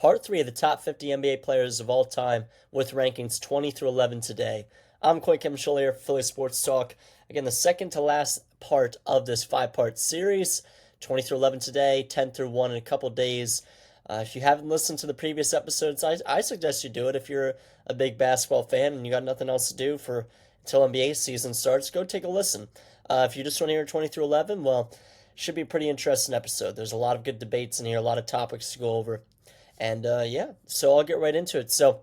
Part 3 of the top 50 NBA players of all time with rankings 20 through 11 today. I'm Coy Camiscioli here for Philly Sports Talk. Again, the second to last part of this 5-part series, 20 through 11 today, 10 through 1 in a couple days. If you haven't listened to the previous episodes, I suggest you do it. If you're a big basketball fan and you got nothing else to do until NBA season starts, go take a listen. If you just want to hear 20 through 11, well, should be a pretty interesting episode. There's a lot of good debates in here, a lot of topics to go over. And so I'll get right into it. So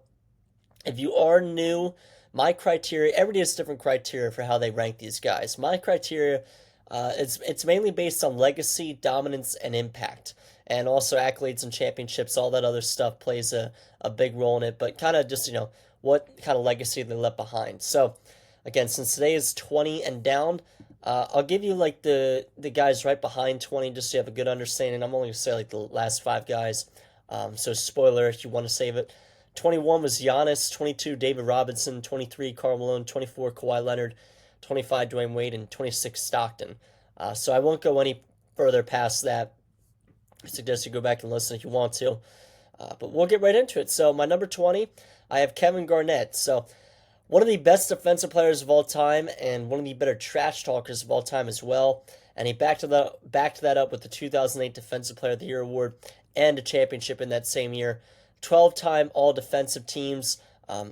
if you are new, my criteria, everybody has different criteria for how they rank these guys. My criteria, it's mainly based on legacy, dominance, and impact. And also accolades and championships, all that other stuff plays a big role in it. But kind of just, what kind of legacy they left behind. So again, since today is 20 and down, I'll give you like the guys right behind 20 just so you have a good understanding. I'm only going to say like the last 5 guys. So spoiler if you want to save it. 21 was Giannis, 22 David Robinson, 23 Karl Malone, 24 Kawhi Leonard, 25 Dwayne Wade, and 26 Stockton. So I won't go any further past that. I suggest you go back and listen if you want to. But we'll get right into it. So my number 20, I have Kevin Garnett. So one of the best defensive players of all time and one of the better trash talkers of all time as well. And he backed that up with the 2008 Defensive Player of the Year award and a championship in that same year. 12-time all-defensive teams.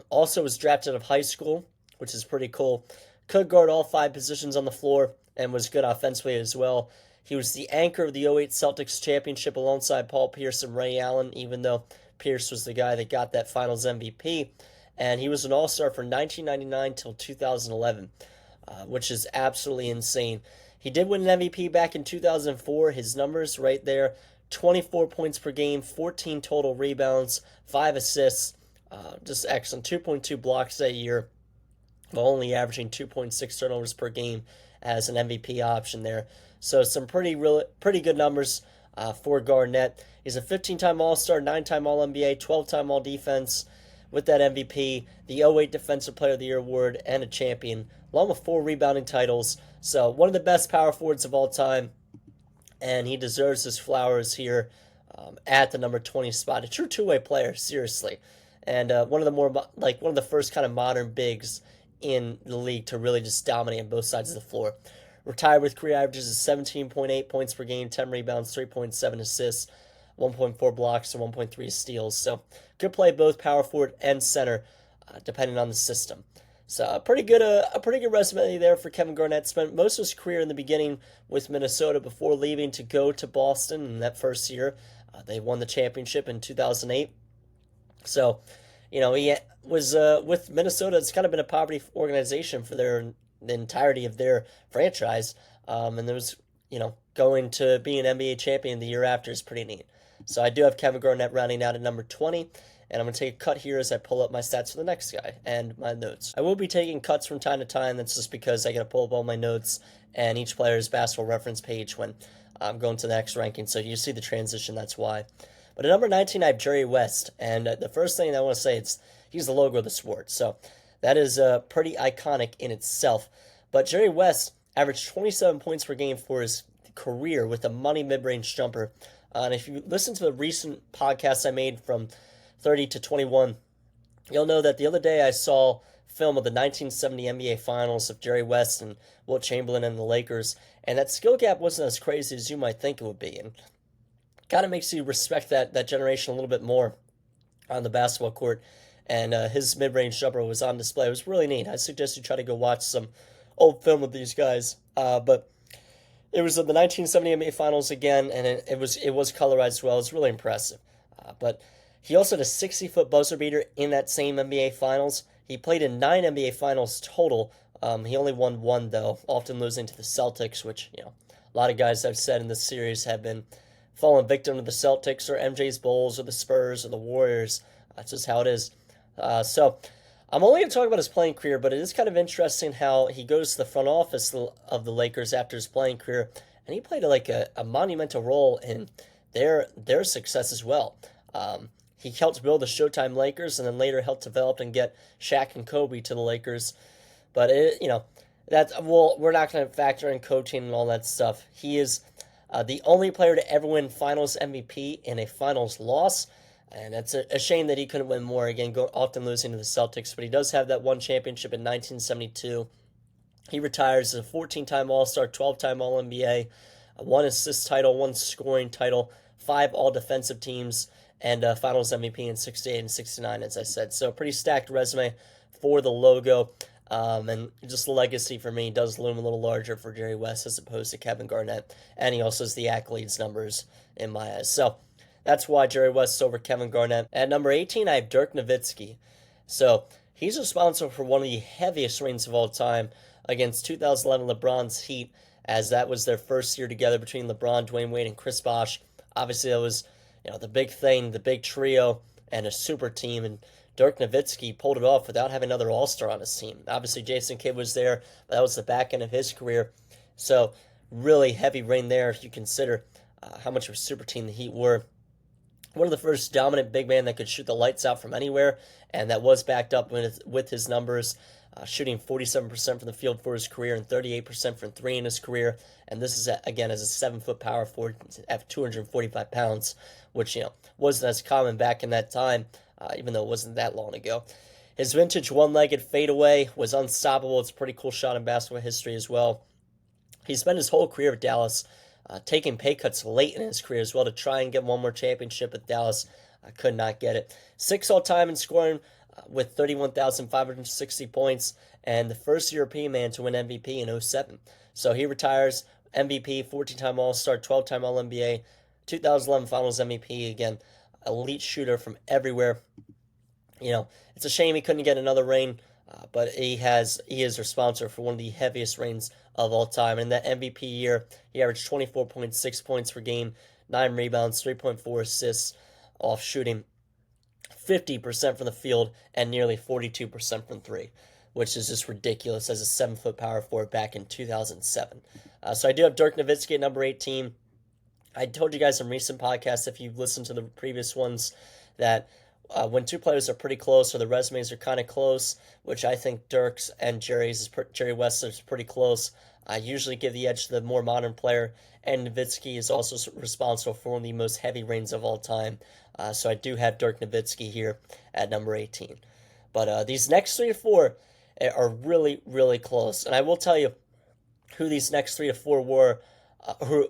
Also was drafted out of high school, which is pretty cool. Could guard all 5 positions on the floor and was good offensively as well. He was the anchor of the '08 Celtics championship alongside Paul Pierce and Ray Allen, even though Pierce was the guy that got that finals MVP. And he was an all-star from 1999 till 2011, which is absolutely insane. He did win an MVP back in 2004. His numbers right there, 24 points per game, 14 total rebounds, 5 assists, just excellent. 2.2 blocks that year, while only averaging 2.6 turnovers per game as an MVP option there. So some pretty good numbers for Garnett. He's a 15-time All-Star, 9-time All-NBA, 12-time All-Defense with that MVP, the '08 Defensive Player of the Year award, and a champion, along with 4 rebounding titles. So one of the best power forwards of all time. And he deserves his flowers here at the number 20 spot. A true two-way player, seriously, and one of the first kind of modern bigs in the league to really just dominate on both sides of the floor. Retired with career averages of 17.8 points per game, 10 rebounds, 3.7 assists, 1.4 blocks, and 1.3 steals. So could play both power forward and center, depending on the system. So a pretty good resume there for Kevin Garnett. Spent most of his career in the beginning with Minnesota before leaving to go to Boston in that first year. They won the championship in 2008. So, he was with Minnesota. It's kind of been a poverty organization for the entirety of their franchise. And there was, going to be an NBA champion the year after is pretty neat. So I do have Kevin Garnett rounding out at number 20. And I'm going to take a cut here as I pull up my stats for the next guy and my notes. I will be taking cuts from time to time. That's just because I got to pull up all my notes and each player's basketball reference page when I'm going to the next ranking. So you see the transition, that's why. But at number 19, I have Jerry West. And the first thing I want to say is he's the logo of the sport. So that is pretty iconic in itself. But Jerry West averaged 27 points per game for his career with a money mid-range jumper. And if you listen to the recent podcast I made from 30 to 21, you'll know that the other day I saw film of the 1970 NBA Finals of Jerry West and Wilt Chamberlain and the Lakers, and that skill gap wasn't as crazy as you might think it would be, and kind of makes you respect that generation a little bit more on the basketball court, and his mid-range jumper was on display. It was really neat. I suggest you try to go watch some old film of these guys, but it was the 1970 NBA Finals again, and it was colorized as well. It's really impressive, but he also had a 60-foot buzzer beater in that same NBA Finals. He played in 9 NBA Finals total. He only won 1, though, often losing to the Celtics, which, a lot of guys I've said in this series have been falling victim to the Celtics or MJ's Bulls or the Spurs or the Warriors. That's just how it is. So I'm only going to talk about his playing career, but it is kind of interesting how he goes to the front office of the Lakers after his playing career, and he played a monumental role in their success as well. He helped build the Showtime Lakers and then later helped develop and get Shaq and Kobe to the Lakers. But, we're not going to factor in coaching and all that stuff. He is the only player to ever win Finals MVP in a Finals loss. And it's a shame that he couldn't win more. Again, often losing to the Celtics, but he does have that one championship in 1972. He retires as a 14-time All-Star, 12-time All-NBA, one assist title, one scoring title, 5 All-Defensive teams, and Finals MVP in 68 and 69, as I said. So pretty stacked resume for the logo. And just the legacy for me does loom a little larger for Jerry West as opposed to Kevin Garnett. And he also has the accolades numbers in my eyes. So that's why Jerry West is over Kevin Garnett. At number 18, I have Dirk Nowitzki. So he's responsible for one of the heaviest reigns of all time against 2011 LeBron's Heat, as that was their first year together between LeBron, Dwayne Wade, and Chris Bosh. Obviously, that was the big thing, the big trio, and a super team. And Dirk Nowitzki pulled it off without having another All-Star on his team. Obviously, Jason Kidd was there, but that was the back end of his career. So really heavy reign there if you consider how much of a super team the Heat were. One of the first dominant big men that could shoot the lights out from anywhere, and that was backed up with his numbers, shooting 47% from the field for his career and 38% from three in his career. And this is, again, as a 7-foot power forward at 245 pounds, which, wasn't as common back in that time, even though it wasn't that long ago. His vintage one-legged fadeaway was unstoppable. It's a pretty cool shot in basketball history as well. He spent his whole career with Dallas, taking pay cuts late in his career as well to try and get one more championship with Dallas. Could not get it. 6th all-time in scoring with 31,560 points, and the first European man to win MVP in 2007. So he retires MVP, 14-time All-Star, 12-time All-NBA, 2011 Finals MVP. Again, elite shooter from everywhere. It's a shame he couldn't get another ring, but he is responsible for one of the heaviest reigns of all time. In that MVP year, he averaged 24.6 points per game, 9 rebounds, 3.4 assists off shooting 50% from the field and nearly 42% from three, which is just ridiculous as a 7-foot power forward back in 2007. So I do have Dirk Nowitzki at number 18. I told you guys in recent podcasts, if you've listened to the previous ones, that when two players are pretty close or the resumes are kind of close, which I think Dirk's and Jerry West's is pretty close, I usually give the edge to the more modern player, and Nowitzki is also responsible for one of the most heavy reigns of all time. So I do have Dirk Nowitzki here at number 18. But these next 3 to 4 are really, really close. And I will tell you who these next 3 to 4 were,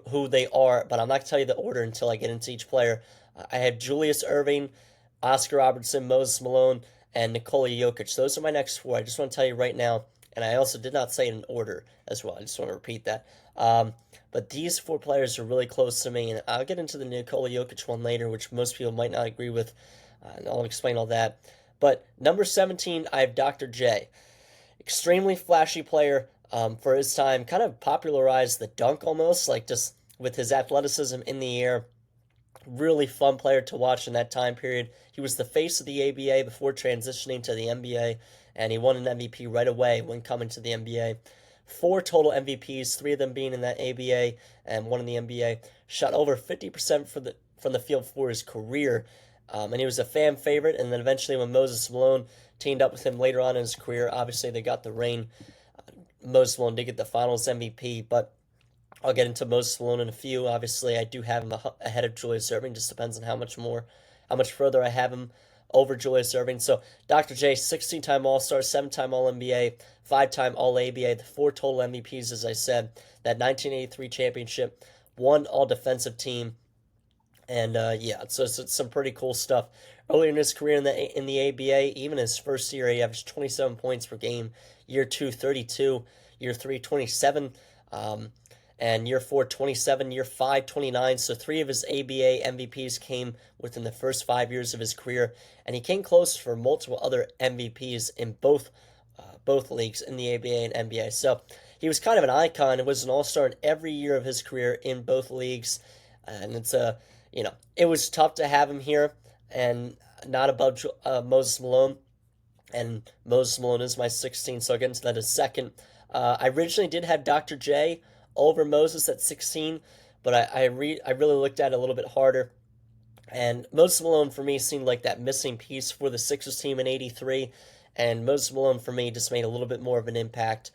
who they are, but I'm not going to tell you the order until I get into each player. I have Julius Erving, Oscar Robertson, Moses Malone, and Nikola Jokic. Those are my next 4. I just want to tell you right now, and I also did not say it in order as well. I just want to repeat that. But these 4 players are really close to me, and I'll get into the Nikola Jokic one later, which most people might not agree with, and I'll explain all that. But number 17, I have Dr. J. Extremely flashy player for his time, kind of popularized the dunk almost, like just with his athleticism in the air. Really fun player to watch in that time period. He was the face of the ABA before transitioning to the NBA, and he won an MVP right away when coming to the NBA. 4 total MVPs, 3 of them being in that ABA and 1 in the NBA. Shot over 50% from the field for his career, and he was a fan favorite. And then eventually when Moses Malone teamed up with him later on in his career, obviously they got the ring. Moses Malone did get the Finals MVP, but I'll get into Moses Malone in a few. Obviously, I do have him ahead of Julius Erving. Just depends on how much further I have him over Julius Erving. So Dr. J, 16-time All-Star, 7-time All-NBA, 5-time All-ABA, the 4 total MVPs, as I said, that 1983 championship, 1 All-Defensive team, and so it's some pretty cool stuff. Earlier in his career in the ABA, even his first year, he averaged 27 points per game. Year 2, 32. Year 3, 27. And year 4, 27, year 5, 29. So 3 of his ABA MVPs came within the first 5 years of his career, and he came close for multiple other MVPs in both leagues, in the ABA and NBA. So he was kind of an icon. It was an all-star in every year of his career in both leagues, and it was tough to have him here and not above Moses Malone. And Moses Malone is my 16, so I'll get into that in a second. I originally did have Dr. J over Moses at 16, but I really looked at it a little bit harder. And Moses Malone for me seemed like that missing piece for the Sixers team in '83, and Moses Malone for me just made a little bit more of an impact,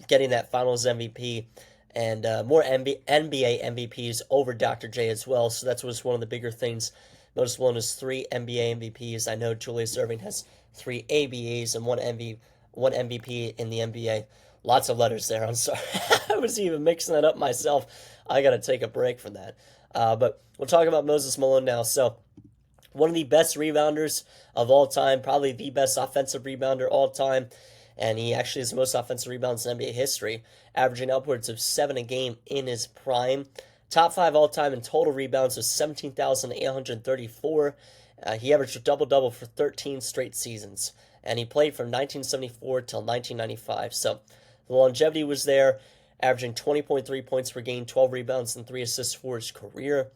getting that Finals MVP and more NBA MVPs over Dr. J as well. So that was one of the bigger things Moses Malone has 3 NBA MVPs. I know Julius Erving has 3 ABAs and one MVP in the NBA. Lots of letters there. I'm sorry. I was even mixing that up myself. I got to take a break from that. But we'll talk about Moses Malone now. So, one of the best rebounders of all time, probably the best offensive rebounder all time. And he actually has the most offensive rebounds in NBA history, averaging upwards of 7 a game in his prime. Top 5 all time in total rebounds was 17,834. He averaged a double-double for 13 straight seasons. And he played from 1974 till 1995. So the longevity was there, averaging 20.3 points per game, 12 rebounds, and 3 assists for his career.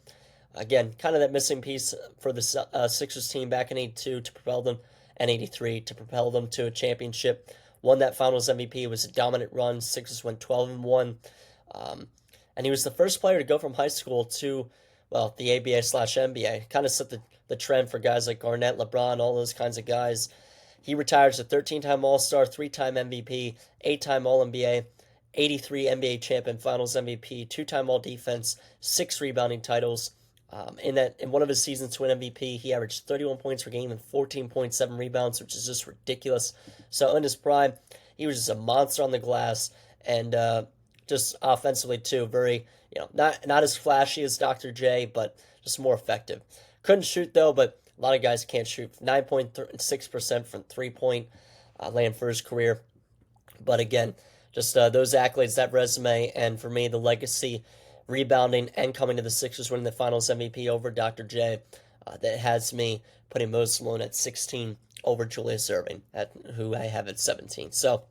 Again, kind of that missing piece for the Sixers team back in 82 to propel them, and 83 to propel them to a championship. Won that Finals MVP. It was a dominant run. Sixers went 12-1. And he was the first player to go from high school to, well, the ABA/NBA. Kind of set the trend for guys like Garnett, LeBron, all those kinds of guys. He retires a 13-time All-Star, 3-time MVP, 8-time All-NBA, 83 NBA champion, Finals MVP, 2-time All-Defense, 6 rebounding titles. In one of his seasons to win MVP, he averaged 31 points per game and 14.7 rebounds, which is just ridiculous. So in his prime, he was just a monster on the glass, and just offensively too, very, not as flashy as Dr. J, but just more effective. Couldn't shoot though, but a lot of guys can't shoot. 9.6% from 3-point land for his career. But again, just those accolades, that resume, and for me, the legacy, rebounding, and coming to the Sixers, winning the Finals MVP over Dr. J, that has me putting Moses Malone at 16 over Julius Erving, who I have at 17. So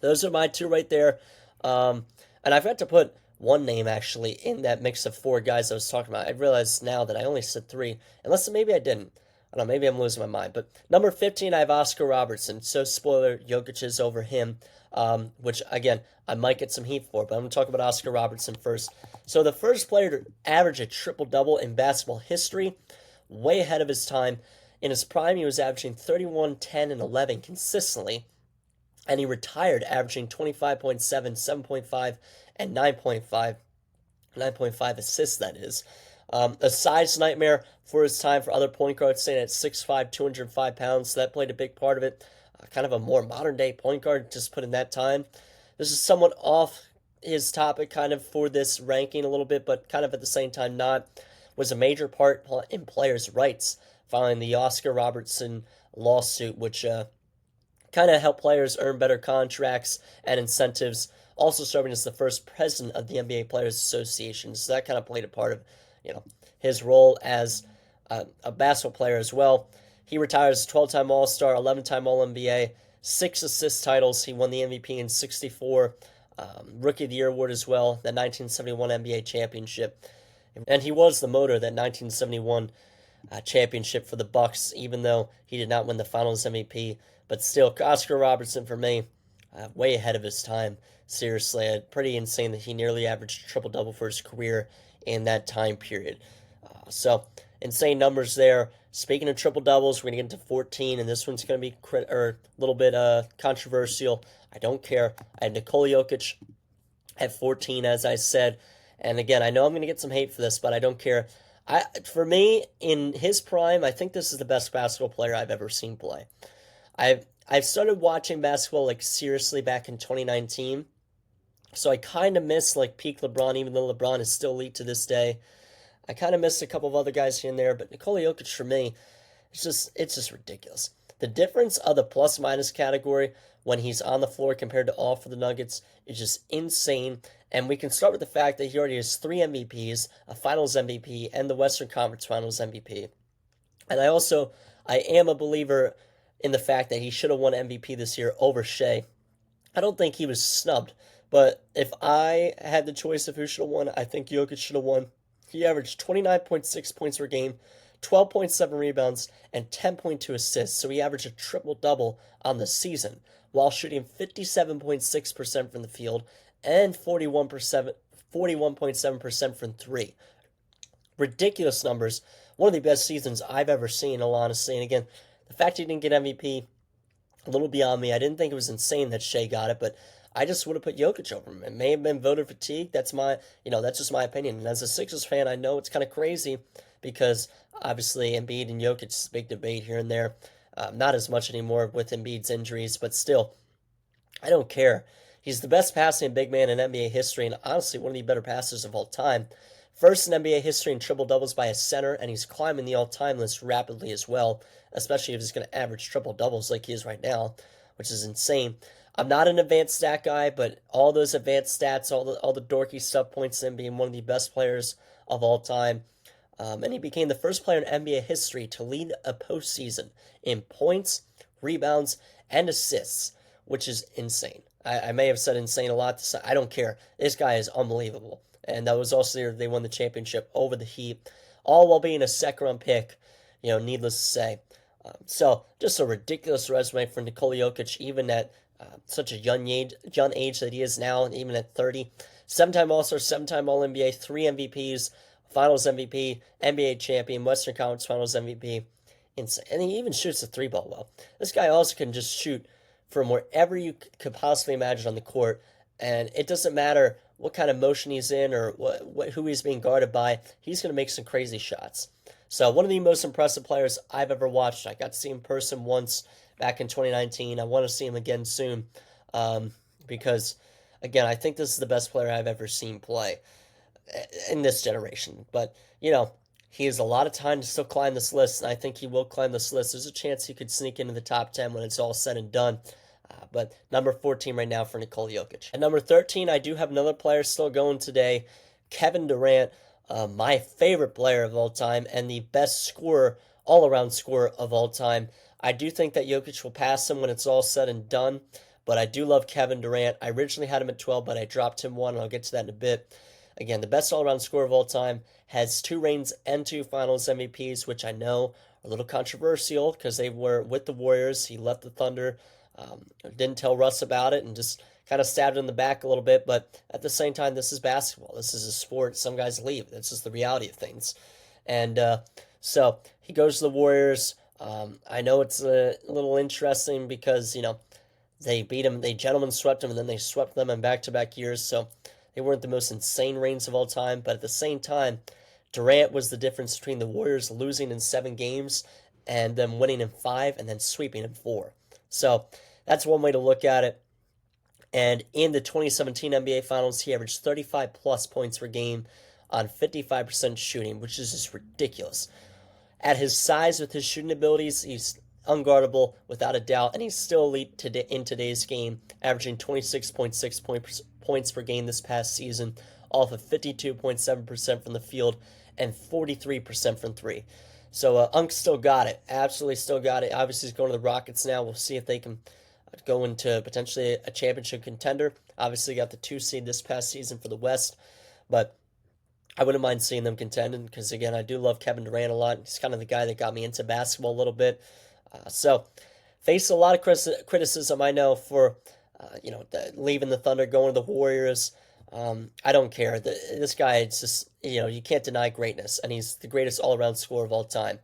those are my 2 right there. And I've got to put one name actually in that mix of 4 guys I was talking about. I realize now that I only said 3, unless maybe I didn't. I don't know, maybe I'm losing my mind. But number 15, I have Oscar Robertson. So spoiler, Jokic is over him, which again, I might get some heat for, but I'm going to talk about Oscar Robertson first. So the first player to average a triple-double in basketball history, way ahead of his time. In his prime, he was averaging 31, 10, and 11 consistently. And he retired averaging 25.7, 7.5, and 9.5. 9.5 assists, that is. A size nightmare for his time for other point guards, staying at 6'5", 205 pounds. So that played a big part of it. Kind of a more modern-day point guard, just put in that time. This is somewhat off his topic kind of for this ranking a little bit, but kind of at the same time not. Was a major part in players' rights following the Oscar Robertson lawsuit, which kind of helped players earn better contracts and incentives. Also serving as the first president of the NBA Players Association. So that kind of played a part of, his role as a basketball player as well. He retires 12-time All-Star, 11-time All-NBA, 6 assist titles. He won the MVP in 64, Rookie of the Year award as well, the 1971 NBA championship. And he was the motor of that 1971 championship for the Bucks, even though he did not win the Finals MVP. But still, Oscar Robertson for me, way ahead of his time. Seriously, pretty insane that he nearly averaged a triple-double for his career in that time period. So, insane numbers there. Speaking of triple-doubles, we're going to get into 14, and this one's going to be a little bit controversial. I don't care. I have Nikola Jokic at 14, as I said. And again, I know I'm going to get some hate for this, but I don't care. For me, in his prime, I think this is the best basketball player I've ever seen play. I've started watching basketball seriously back in 2019, so I kind of miss peak LeBron, even though LeBron is still elite to this day. I kind of missed a couple of other guys here and there, but Nikola Jokic for me, it's just ridiculous. The difference of the plus-minus category when he's on the floor compared to off for the Nuggets is just insane. And we can start with the fact that he already has 3 MVPs, a Finals MVP, and the Western Conference Finals MVP. And I am a believer in the fact that he should have won MVP this year over Shea. I don't think he was snubbed, but if I had the choice of who should have won, I think Jokic should have won. He averaged 29.6 points per game, 12.7 rebounds, and 10.2 assists, so he averaged a triple-double on the season, while shooting 57.6% from the field and 41.7% from 3. Ridiculous numbers. One of the best seasons I've ever seen, in all honesty. And again, the fact he didn't get MVP, a little beyond me. I didn't think it was insane that Shea got it, but I just would have put Jokic over him. It may have been voter fatigue. That's that's just my opinion. And as a Sixers fan, I know it's kind of crazy because obviously Embiid and Jokic is a big debate here and there. Not as much anymore with Embiid's injuries, but still, I don't care. He's the best passing big man in NBA history, and honestly, one of the better passers of all time. First in NBA history in triple doubles by a center, and he's climbing the all-time list rapidly as well, especially if he's going to average triple doubles like he is right now, which is insane. I'm not an advanced stat guy, but all those advanced stats, all the dorky stuff points to him being one of the best players of all time. And he became the first player in NBA history to lead a postseason in points, rebounds, and assists, which is insane. I may have said insane a lot. I don't care. This guy is unbelievable. And that was also the year they won the championship over the Heat, all while being a second-round pick, needless to say. So just a ridiculous resume for Nikola Jokic, even at such a young age that he is now, and even at 30. Seven-time All-Star, seven-time All-NBA, 3 MVPs, Finals MVP, NBA champion, Western Conference Finals MVP. Insane. And he even shoots the three ball well. This guy also can just shoot from wherever you could possibly imagine on the court, and it doesn't matter what kind of motion he's in or who he's being guarded by. He's going to make some crazy shots. So one of the most impressive players I've ever watched. I got to see him in person once back in 2019. I want to see him again soon because, again, I think this is the best player I've ever seen play in this generation. But, he has a lot of time to still climb this list, and I think he will climb this list. There's a chance he could sneak into the top 10 when it's all said and done. But number 14 right now for Nikola Jokic. At number 13, I do have another player still going today, Kevin Durant, my favorite player of all time and the best scorer, all-around scorer of all time. I do think that Jokic will pass him when it's all said and done, but I do love Kevin Durant. I originally had him at 12, but I dropped him one, and I'll get to that in a bit. Again, the best all-around scorer of all time, has 2 reigns and 2 Finals MVPs, which I know are a little controversial because they were with the Warriors. He left the Thunder, didn't tell Russ about it, and just kind of stabbed him in the back a little bit. But at the same time, this is basketball. This is a sport. Some guys leave. That's just the reality of things. And so he goes to the Warriors. I know it's a little interesting because, they beat him. They gentlemen swept him, and then they swept them in back-to-back years. So they weren't the most insane reigns of all time. But at the same time, Durant was the difference between the Warriors losing in 7 games and them winning in 5 and then sweeping in 4. So that's one way to look at it. And in the 2017 NBA Finals, he averaged 35-plus points per game on 55% shooting, which is just ridiculous. At his size, with his shooting abilities, he's unguardable without a doubt, and he's still elite in today's game, averaging 26.6 points per game this past season, off of 52.7% from the field and 43% from 3. So Unk still got it, absolutely still got it. Obviously, he's going to the Rockets now. We'll see if they can go into potentially a championship contender. Obviously, got the 2 seed this past season for the West, but I wouldn't mind seeing them contending because, again, I do love Kevin Durant a lot. He's kind of the guy that got me into basketball a little bit. So, faced a lot of criticism, I know, for, leaving the Thunder, going to the Warriors. I don't care. This guy, it's just, you can't deny greatness, and he's the greatest all-around scorer of all time.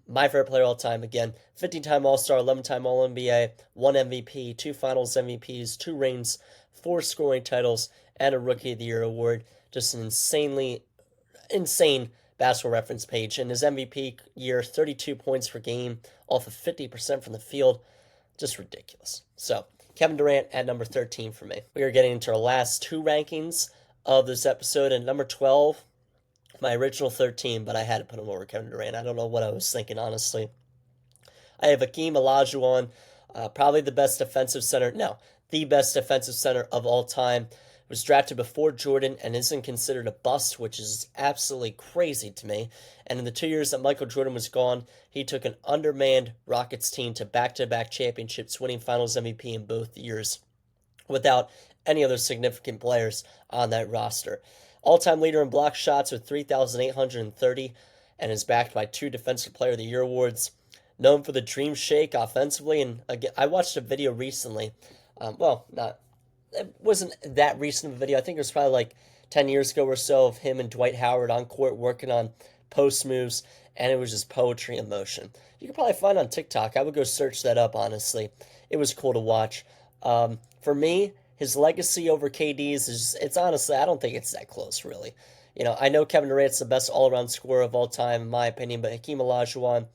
My favorite player of all time, again, 15-time All-Star, 11-time All-NBA, 1 MVP, 2 Finals MVPs, 2 rings, 4 scoring titles, and a Rookie of the Year award. Just an insane basketball reference page. In his MVP year, 32 points per game, off of 50% from the field. Just ridiculous. So, Kevin Durant at number 13 for me. We are getting into our last 2 rankings of this episode. And number 12, my original 13, but I had to put him over Kevin Durant. I don't know what I was thinking, honestly. I have Hakeem Olajuwon, probably the best defensive center. No, the best defensive center of all time. Was drafted before Jordan and isn't considered a bust, which is absolutely crazy to me. And in the 2 years that Michael Jordan was gone, he took an undermanned Rockets team to back-to-back championships, winning Finals MVP in both years without any other significant players on that roster. All-time leader in block shots with 3,830 and is backed by 2 Defensive Player of the Year awards. Known for the Dream Shake offensively, and again, I watched a video recently. It wasn't that recent of a video. I think it was probably like 10 years ago or so of him and Dwight Howard on court working on post moves, and it was just poetry in motion. You can probably find it on TikTok. I would go search that up, honestly. It was cool to watch. For me, his legacy over KD's is, it's honestly, I don't think it's that close, really. I know Kevin Durant's the best all-around scorer of all time, in my opinion, but Hakeem Olajuwon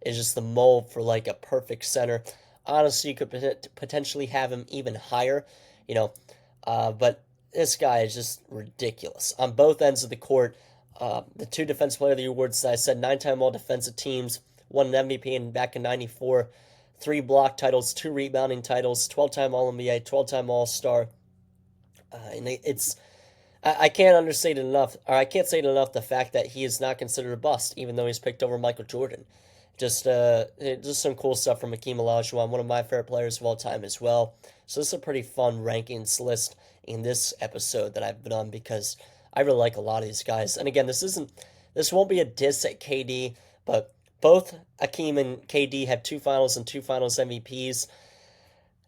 is just the mold for like a perfect center. Honestly, you could potentially have him even higher, you know, but this guy is just ridiculous on both ends of the court. The two Defensive Player of the Year awards that I said, 9-time All Defensive Teams, won an MVP back in '94, 3 block titles, 2 rebounding titles, 12-time All NBA, 12-time All Star. And it's I can't understate it enough, or I can't say it enough, the fact that he is not considered a bust, even though he's picked over Michael Jordan. Just some cool stuff from Hakeem Olajuwon, one of my favorite players of all time as well. So this is a pretty fun rankings list in this episode that I've been on because I really like a lot of these guys. And again, this won't be a diss at KD, but both Hakeem and KD have 2 finals and 2 finals MVPs.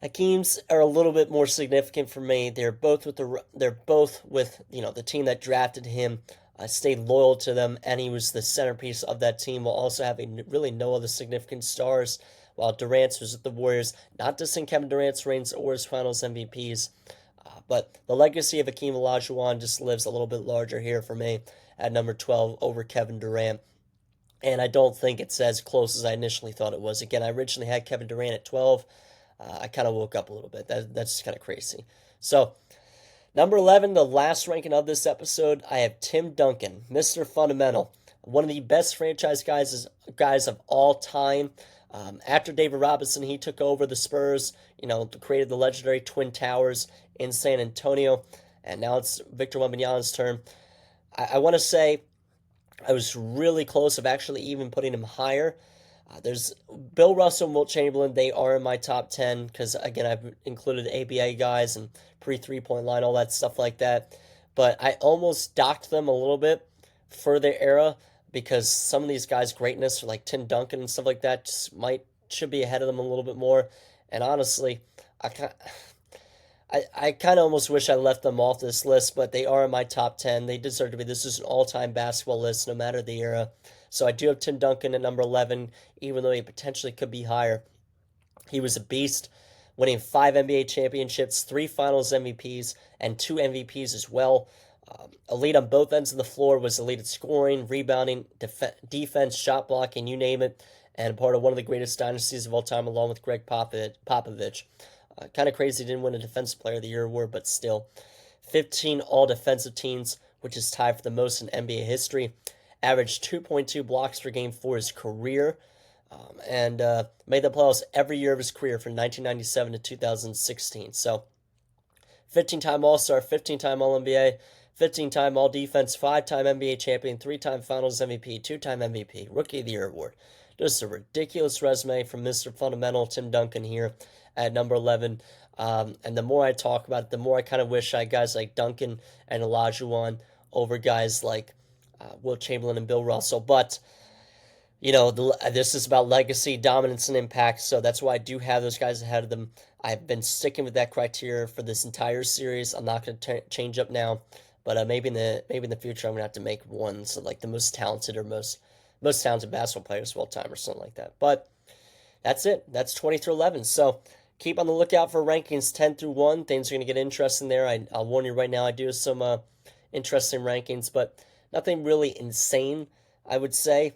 Hakeem's are a little bit more significant for me. They're both with the team that drafted him. I stayed loyal to them, and he was the centerpiece of that team while also having really no other significant stars. While Durant was with the Warriors, not dissing Kevin Durant's reigns or his Finals MVPs, but the legacy of Hakeem Olajuwon just lives a little bit larger here for me at number 12 over Kevin Durant. And I don't think it's as close as I initially thought it was. Again, I originally had Kevin Durant at 12. I kind of woke up a little bit. That's just kind of crazy. So, number 11, the last ranking of this episode, I have Tim Duncan, Mr. Fundamental, one of the best franchise guys of all time. After David Robinson, he took over the Spurs, created the legendary Twin Towers in San Antonio, and now it's Victor Wembanyama's turn. I want to say I was really close of actually even putting him higher. There's Bill Russell and Wilt Chamberlain. They are in my top 10 because, again, I've included ABA guys and pre-3-point line, all that stuff like that. But I almost docked them a little bit for their era because some of these guys' greatness, like Tim Duncan and stuff like that, should be ahead of them a little bit more. And honestly, I kind of almost wish I left them off this list, but they are in my top 10. They deserve to be. This is an all-time basketball list, no matter the era. So I do have Tim Duncan at number 11, even though he potentially could be higher. He was a beast, winning 5 NBA championships, 3 Finals MVPs, and 2 MVPs as well. Elite on both ends of the floor, was elite at scoring, rebounding, defense, shot blocking, you name it, and part of one of the greatest dynasties of all time, along with Greg Popovich. Kind of crazy he didn't win a Defensive Player of the Year award, but still. 15 all-defensive teams, which is tied for the most in NBA history. Averaged 2.2 blocks per game for his career, and made the playoffs every year of his career from 1997 to 2016. So, 15-time All-Star, 15-time All-NBA, 15-time All-Defense, 5-time NBA champion, 3-time Finals MVP, 2-time MVP, Rookie of the Year award. Just a ridiculous resume from Mr. Fundamental Tim Duncan here at number 11. And the more I talk about it, the more I kind of wish I had guys like Duncan and Olajuwon over guys like Wilt Chamberlain and Bill Russell. But, this is about legacy, dominance, and impact, so that's why I do have those guys ahead of them. I've been sticking with that criteria for this entire series. I'm not going to change up now, but maybe in the future I'm going to have to make ones like the most talented or most talented basketball players of all time or something like that. But that's it. That's 20 through 11. So keep on the lookout for rankings 10 through 1. Things are going to get interesting there. I'll warn you right now, I do have some interesting rankings, but nothing really insane, I would say.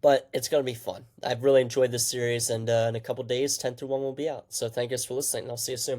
But it's going to be fun. I've really enjoyed this series, and in a couple days, 10 through 1 will be out. So thank you guys for listening, and I'll see you soon.